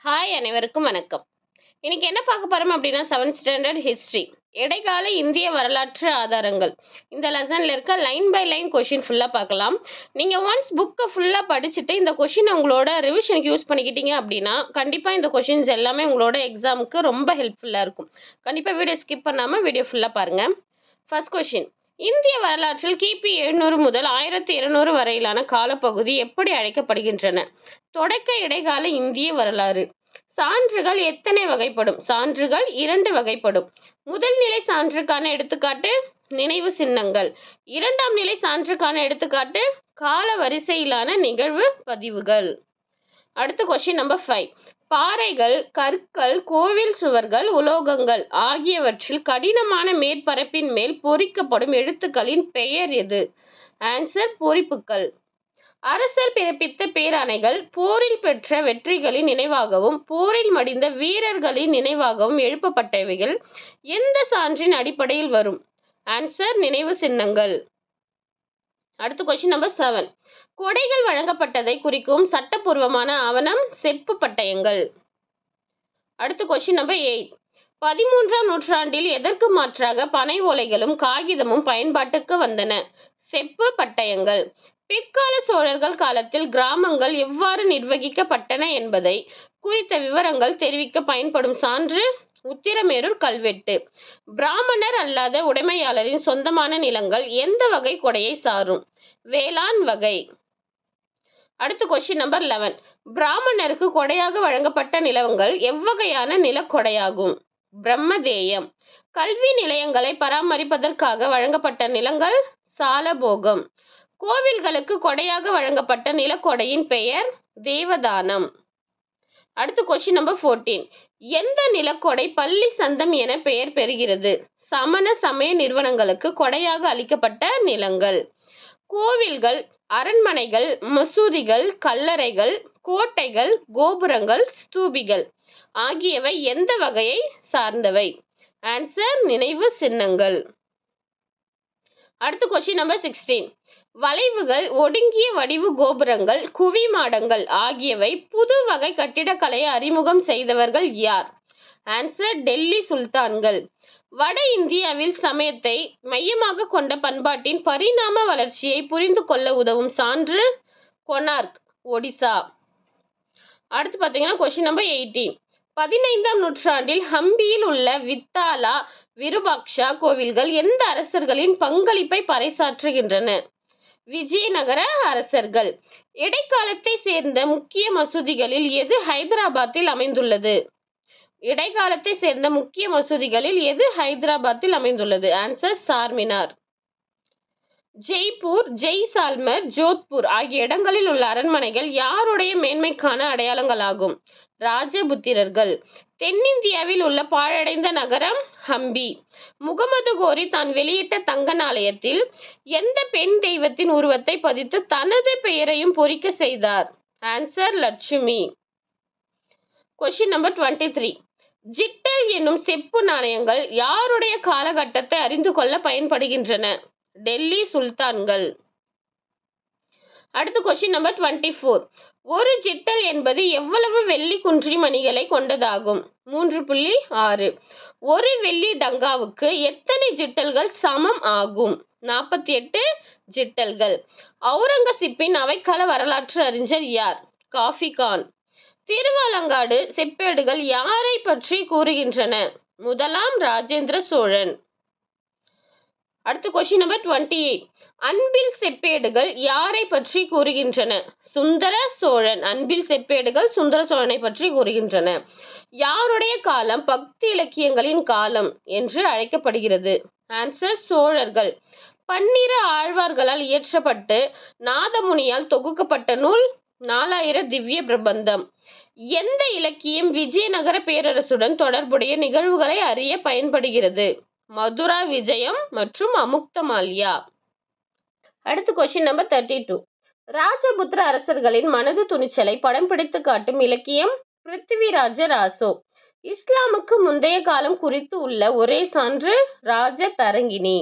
Hi அனைவருக்கும் வணக்கம். இன்னைக்கு என்ன பார்க்க போறோம் அப்படின்னா 7th ஸ்டாண்டர்ட் ஹிஸ்ட்ரி இடைக்கால இந்திய வரலாற்று ஆதாரங்கள். இந்த லெசன்ல இருக்க லைன் பை லைன் கொஷின் ஃபுல்லா பார்க்கலாம். நீங்க ஒன்ஸ் புக்கை ஃபுல்லா படிச்சுட்டு இந்த கொஷின் உங்களோட ரிவிஷனுக்கு யூஸ் பண்ணிக்கிட்டீங்க அப்படின்னா கண்டிப்பா இந்த கொஷின்ஸ் எல்லாமே உங்களோட எக்ஸாமுக்கு ரொம்ப ஹெல்ப்ஃபுல்லா இருக்கும். கண்டிப்பா வீடியோ ஸ்கிப் பண்ணாம வீடியோ ஃபுல்லா பாருங்க. ஃபர்ஸ்ட் கொஷின், இந்திய வரலாற்றில் கிபி 700 முதல் 1200 வரையிலான காலப்பகுதி எப்படி அழைக்கப்படுகின்றன? தொடக்க இடைக்கால இந்திய வரலாறு. சான்றுகள் எத்தனை வகைப்படும்? சான்றுகள் 2 வகைப்படும். முதல் நிலை சான்றுக்கான எடுத்துக்காட்டு நினைவு சின்னங்கள். இரண்டாம் நிலை சான்றுக்கான எடுத்துக்காட்டு கால வரிசையிலான நிகழ்வு பதிவுகள். அடுத்த கொஸ்டின் நம்பர் 5. பாறைகள், கற்கள், கோவில் சுவர்கள், உலோகங்கள் ஆகியவற்றில் கடினமான மேற்பரப்பின் மேல் பொறிக்கப்படும் எழுத்துக்களின் பெயர் எது? ஆன்சர் பொறிப்புக்கள். அரசர் பிறப்பித்த பேராணைகள் போரில் பெற்ற வெற்றிகளின் நினைவாகவும் போரில் மடிந்த வீரர்களின் நினைவாகவும் எழுப்பப்பட்டவைகள் எந்த சான்றின் அடிப்படையில் வரும்? ஆன்சர் நினைவு சின்னங்கள். அடுத்த கொஸ்டின் நம்பர் 7. கொடைகள் வழங்கப்பட்டதை குறிக்கும் சட்டப்பூர்வமான ஆவணம் செப்பு பட்டயங்கள். அடுத்த கொஸ்டின் நம்பர் 8. 13ஆம் நூற்றாண்டில் எதற்கு மாற்றாக பனை ஓலைகளும் காகிதமும் பயன்பாட்டுக்கு வந்தன? செப்பு பட்டயங்கள். பிற்கால சோழர்கள் காலத்தில் கிராமங்கள் எவ்வாறு நிர்வகிக்கப்பட்டன என்பதை குறித்த விவரங்கள் தெரிவிக்க பயன்படும் சான்று உத்திரமேரூர் கல்வெட்டு. பிராமணர் அல்லாத உடைமையாளரின் சொந்தமான நிலங்கள் எந்த வகை கொடையை சாரும்? வேளாண் வகை. அடுத்த கொஸ்டின் நம்பர் 11. பிராமணருக்கு கொடையாக வழங்கப்பட்ட நிலங்கள் எவ்வகையான நிலக்கொடையாகும்? பிரம்மதேயம். கல்வி நிலையங்களை பராமரிப்பதற்காக வழங்கப்பட்ட நிலங்கள் சாலபோகம். கோவில்களுக்கு கொடையாக வழங்கப்பட்ட நிலக்கொடையின் பெயர் தேவதானம். அடுத்த கொஸ்டின் நம்பர் 14. எந்த நிலக்கொடை பள்ளி சந்தம் என பெயர் பெறுகிறது? சமண சமய நிறுவனங்களுக்கு கொடையாக அளிக்கப்பட்ட நிலங்கள். கோவில்கள், அரண்மனைகள், மசூதிகள், கல்லறைகள், கோட்டைகள், கோபுரங்கள், ஸ்தூபிகள் ஆகியவை எந்த வகையை சார்ந்தவை? ஆன்சர் நினைவு சின்னங்கள். அடுத்த கொஸ்டின் நம்பர் 16. வளைவுகள், ஒடுங்கிய வடிவு கோபுரங்கள், குவி மாடங்கள் ஆகியவை புது வகை கட்டிடக்கலையை அறிமுகம் செய்தவர்கள் யார்? ஆன்சர் டெல்லி சுல்தான்கள். வட இந்தியாவில் சமயத்தை மையமாக கொண்ட பண்பாட்டின் பரிணாம வளர்ச்சியை புரிந்து கொள்ள உதவும் சான்று கொனார்க், ஒடிசா. அடுத்து பார்த்தீங்கன்னா கொஸ்டின் நம்பர் 18. 15ஆம் நூற்றாண்டில் ஹம்பியில் உள்ள வித்தாலா, விருபாக்ஷா கோவில்கள் எந்த அரசர்களின் பங்களிப்பை பறைசாற்றுகின்றன? விஜயநகர அரசர்கள். இடைக்காலத்தை சேர்ந்த முக்கிய மசூதிகளில் எது ஹைதராபாத்தில் அமைந்துள்ளது? இடைக்காலத்தை சேர்ந்த முக்கிய மசூதிகளில் எது ஹைதராபாத்தில் அமைந்துள்ளது? ஆன்சர் சார்மினார். ஜெய்ப்பூர், ஜெய்சால்மர், ஜோத்பூர் ஆகிய இடங்களில் உள்ள அரண்மனைகள் யாருடைய மேன்மைக்கான அடையாளங்களாகும்? ராஜபுத்திரர்கள். தென்னிந்தியாவில் உள்ள பாழடைந்த நகரம் ஹம்பி. முகமது கோரி தான் வெளியிட்ட தங்க நாணயத்தில் எந்த பெண் தெய்வத்தின் உருவத்தை பதித்து தனது பெயரையும் பொறிக்க செய்தார்? Answer Lakshmi. Question number 23. Jital என்னும் செப்பு நாணயங்கள் யாருடைய காலகட்டத்தை அறிந்து கொள்ள பயன்படுகின்றன? டெல்லி சுல்தான்கள். அடுத்த கொஸ்டின் நம்பர் 24. ஒரு ஜிட்டல் என்பது எவ்வளவு வெள்ளி குன்றி மணிகளை கொண்டதாகும்? 3.6. ஒரு வெள்ளி டங்காவுக்கு எத்தனை ஜிட்டல்கள் சமம் ஆகும்? 48 ஜிட்டல்கள். அவுரங்கசீப்பின் அவைக்கள வரலாற்று அறிஞர் யார்? காஃபி கான். திருவாலங்காடு செப்பேடுகள் யாரை பற்றி கூறுகின்றன? முதலாம் ராஜேந்திர சோழன். அடுத்த கொஸ்டின் நம்பர் 28. அன்பில் செப்பேடுகள் யாரை பற்றி கூறுகின்றன? சுந்தர சோழன். அன்பில் செப்பேடுகள் சுந்தர சோழனை பற்றி கூறுகின்றன. யாருடைய காலம் பக்தி இலக்கியங்களின் காலம் என்று அழைக்கப்படுகிறது? ஆன்சர் சோழர்கள். 12 ஆழ்வார்களால் இயற்றப்பட்டு நாதமுனியால் தொகுக்கப்பட்ட நூல் 4000 திவ்ய பிரபந்தம். எந்த இலக்கியம் விஜயநகர பேரரசுடன் தொடர்புடைய நிகழ்வுகளை அறிய பயன்படுகிறது? மதுரா விஜயம் மற்றும் அமுக்தமால்யா. அடுத்த கொஸ்டின் நம்பர் 32. ராஜபுத்திர அரசர்களின் மனது துணிச்சலை படம் பிடித்து காட்டும் இலக்கியம் பிருத்திவிராஜ ராசோ. இஸ்லாமுக்கு முந்தைய காலம் குறித்து உள்ள ஒரே சான்று ராஜ தரங்கிணி.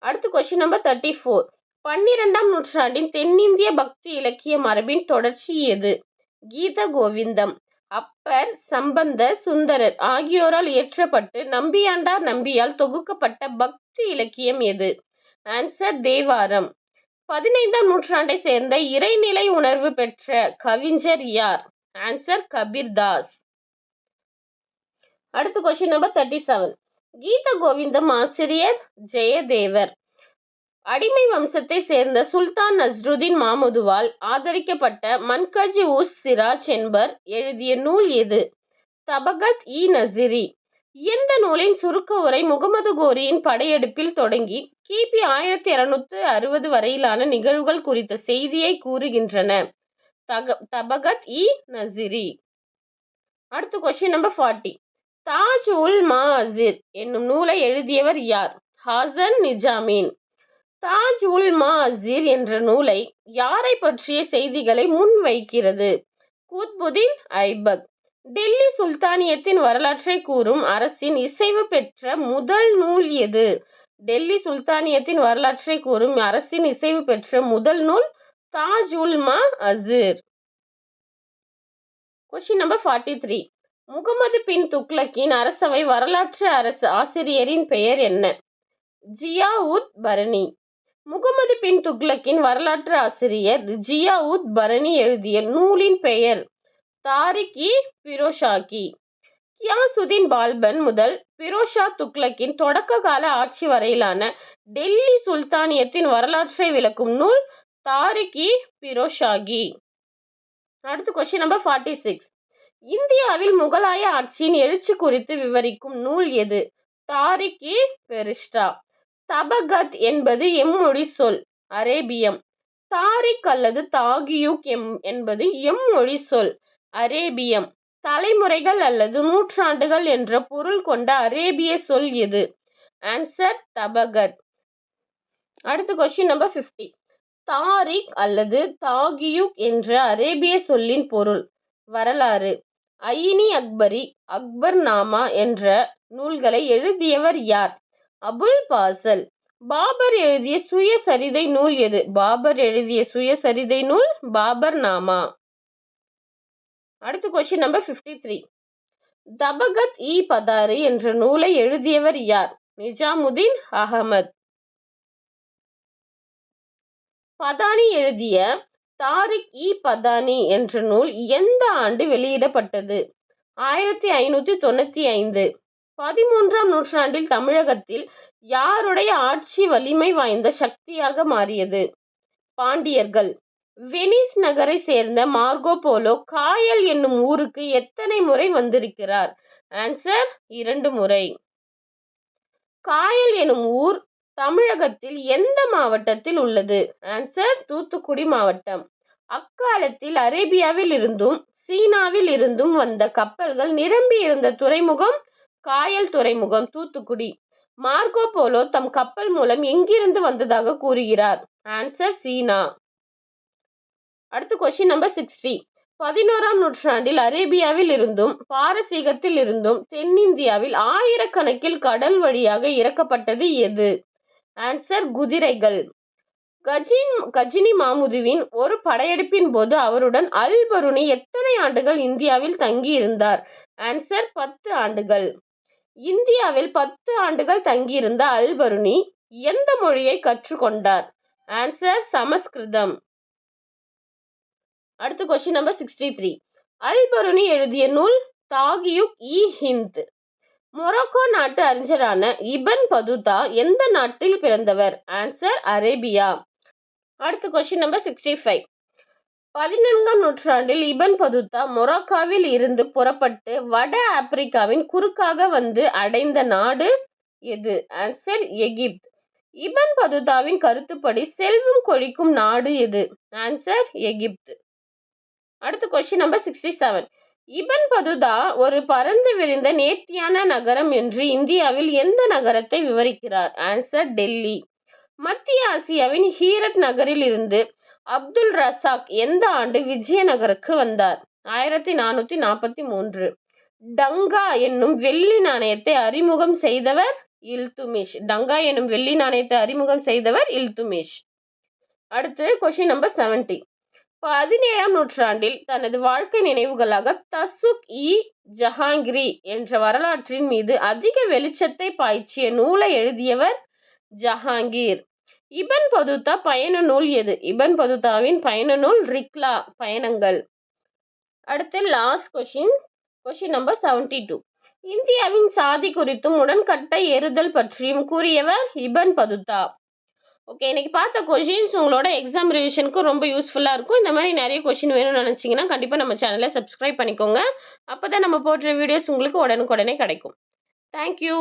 அடுத்த கொஸ்டின் நம்பர் 34. 12ஆம் நூற்றாண்டின் தென்னிந்திய பக்தி இலக்கிய மரபின் தொடர்ச்சி எது? கீத கோவிந்தம் அப்பர், சம்பந்தர், சுந்தரர் ஆகியோரால் இயற்றப்பட்டு நம்பியாண்டார் நம்பியால் தொகுக்கப்பட்ட பக்தி இலக்கியம் எது? ஆன்சர் தேவாரம். 15ஆம் நூற்றாண்டை சேர்ந்த இறைநிலை உணர்வு பெற்ற கவிஞர் யார்? ஆன்சர் கபீர்தாஸ். அடுத்த கொஸ்டின் நம்பர் 37. கீத கோவிந்தம் ஆசிரியர் ஜெயதேவர். அடிமை வம்சத்தை சேர்ந்த சுல்தான் நஸ்ருதீன் மாமுதுவால் ஆதரிக்கப்பட்ட மன்கஜ் உஸ் சிராஜ் என்பவர் எழுதிய நூல் எது? தபகத் இ நசிரி. எந்த நூலின் சுருக்க உரை முகமது கோரியின் படையெடுப்பில் தொடங்கி கிபி 1260 வரையிலான நிகழ்வுகள் குறித்த செய்தியை கூறுகின்றன? தபகத் இ நசிரி. அடுத்த கொஸ்டின் நம்பர் 40. தாஜ் உல் மாஅசிர் என்னும் நூலை எழுதியவர் யார்? ஹாசன் நிஜாமீன். தாஜ் உல் மாஅசிர் என்ற நூலை யாரை பற்றிய செய்திகளை முன்வைக்கிறது? குத்புதீன் ஐபக். டெல்லி சுல்தானியத்தின் வரலாற்றை கூறும் அரசின் இசைவு பெற்ற முதல் நூல் எது? டெல்லி சுல்தானியத்தின் வரலாற்றை கூறும் அரசின் இசைவு பெற்ற முதல் நூல் தாஜ் உல் மாஅசிர். Question number 43. முகமது பின் துக்ளக்கின் அரசவை வரலாற்று ஆசிரியரின் பெயர் என்ன? ஜியா உத் பரணி. முகமது பின் துக்ளக்கின் வரலாற்று ஆசிரியர் ஜியா உத் பரணி எழுதிய நூலின் பெயர் தாரிக்-இ ஃபிரோஷாகி. கியாசுதீன் பால்பன் முதல் ஃபிரோஷா துக்ளக்கின் தொடக்க கால ஆட்சி வரையிலான டெல்லி சுல்தானியத்தின் வரலாற்றை விளக்கும் நூல் தாரிக்-இ ஃபிரோஷாகி. அடுத்து கொஸ்டின் நம்பர் 46. இந்தியாவில் முகலாய ஆட்சியின் எழுச்சி குறித்து விவரிக்கும் நூல் எது? தாரிக்-இ ஃபெரிஷ்டா. தபகத் என்பது எம்மொழி சொல், அரேபியம். தாரிக் அல்லது தாகியுக் என்பது எம்மொழி சொல், அரேபியம். தலைமுறைகள் அல்லது நூற்றாண்டுகள் என்ற பொருள் கொண்ட அரேபிய சொல் எது? ஆன்சர் தபகத். அடுத்த கொஸ்டின் நம்பர் 50. தாரிக் அல்லது தாகியுக் என்ற அரேபிய சொல்லின் பொருள். வரலாறு. ஐனி அக்பரி, அக்பர் நாமா என்ற நூல்களை எழுதியவர் யார்? அபுல் பாசல். பாபர் எழுதிய சுயசரிதை நூல் எது? பாபர் எழுதிய சுயசரிதை நூல் பாபர் நாமா. அடுத்த கொஸ்டின் நம்பர் 53. தபகத் இ பதாரி என்ற நூலை எழுதியவர் யார்? நிஜாமுதீன் அகமது. பதானி எழுதிய தாரிக் இ பதானி என்ற நூல் எந்த ஆண்டு வெளியிடப்பட்டது? 1595. 13ஆம் நூற்றாண்டில் தமிழகத்தில் யாருடைய ஆட்சி வலிமை வாய்ந்த சக்தியாக மாறியது? பாண்டியர்கள். வெனிஸ் நகரை சேர்ந்த மார்கோ போலோ காயல் என்னும் ஊருக்கு எத்தனை முறை வந்திருக்கிறார்? ஆன்சர் 2 முறை. காயல் எனும் ஊர் தமிழகத்தில் எந்த மாவட்டத்தில் உள்ளது? ஆன்சர் தூத்துக்குடி மாவட்டம். அக்காலத்தில் அரேபியாவில் இருந்தும் சீனாவில் இருந்தும் வந்த கப்பல்கள் நிரம்பி இருந்த துறைமுகம் காயல் துறைமுகம், தூத்துக்குடி. மார்கோ போலோ தம் கப்பல் மூலம் எங்கிருந்து வந்ததாக கூறுகிறார்? ஆன்சர் சீனா. அடுத்த கொஸ்டின் நம்பர் 60. 11ஆம் நூற்றாண்டில் அரேபியாவில் இருந்தும் பாரசீகத்தில் இருந்தும் தென்னிந்தியாவில் ஆயிரக்கணக்கில் கடல் வழியாக இறக்கப்பட்டது எது? ஆன்சர் குதிரைகள். கஜினி மாமுதுவின் ஒரு படையெடுப்பின் போது அவருடன் அல் பருனி எத்தனை ஆண்டுகள் இந்தியாவில் தங்கியிருந்தார்? ஆன்சர் 10 ஆண்டுகள். இந்தியாவில் 10 ஆண்டுகள் தங்கியிருந்த அல் பருனி எந்த மொழியை கற்றுக்கொண்டார்? ஆன்சர் சமஸ்கிருதம். அடுத்த கொஸ்டின் நம்பர் 63. அல் பருனி எழுதிய நூல் தாகியுக் இ ஹிந்த். மொரோக்கோ நாட்டு அறிஞரான இபன் பதுதா எந்த நாட்டில் பிறந்தவர்? Answer Arabia. அடுத்த கொஸ்டின் நம்பர் 65. 14ஆம் நூற்றாண்டில் இபன் பதுதா மொரோக்காவில் இருந்து புறப்பட்டு வட ஆப்பிரிக்காவின் குறுக்காக வந்து அடைந்த நாடு எது? ஆன்சர் எகிப்து. இபன் பதுதாவின் கருத்துப்படி செல்வம் கொழிக்கும் நாடு எது? ஆன்சர் எகிப்து. அடுத்த கொஸ்டின் நம்பர் 67. இபன் பதுதா ஒரு பரந்து விரிந்த நேர்த்தியான நகரம் என்று இந்தியாவில் எந்த நகரத்தை விவரிக்கிறார்? ஆன்சர் டெல்லி. மத்திய ஆசியாவின் ஹீரட் நகரில் இருந்து அப்துல் ரசாக் எந்த ஆண்டு விஜயநகருக்கு வந்தார்? 1443. டங்கா என்னும் வெள்ளி நாணயத்தை அறிமுகம் செய்தவர் இல்துமிஷ். டங்கா என்னும் வெள்ளி நாணயத்தை அறிமுகம் செய்தவர் இல்துமிஷ். அடுத்து கொஸ்டின் நம்பர் 70. 17ஆம் நூற்றாண்டில் தனது வாழ்க்கை நினைவுகளாக தசுக்-இ-ஜஹாங்கிரி என்ற வரலாற்றின் மீது அதிக வெளிச்சத்தை பாய்ச்சிய நூலை எழுதியவர் ஜஹாங்கீர். இபன் பதுதா பயண நூல் எது? இபன் பதுதாவின் பயண நூல் ரிக்லா பயணங்கள். அடுத்து லாஸ்ட் கொஷின் நம்பர் 72. இந்தியாவின் சாதி குறித்தும் உடன்கட்டை ஏறுதல் பற்றியும் கூறியவர் இபன் பதுதா. ஓகே, இன்னைக்கு பார்த்த கொஷின்ஸ் உங்களோட எக்ஸாம் ரிவிஷனுக்கு ரொம்ப யூஸ்ஃபுல்லாக இருக்கும். இந்த மாதிரி நிறைய கொஷின் வேணும்னு நினச்சிங்கன்னா கண்டிப்பாக நம்ம சேனலை சப்ஸ்கிரைப் பண்ணிக்கோங்க. அப்போ தான் நம்ம போடுற வீடியோஸ் உங்களுக்கு உடனுக்குடனே கிடைக்கும். தேங்க்யூ.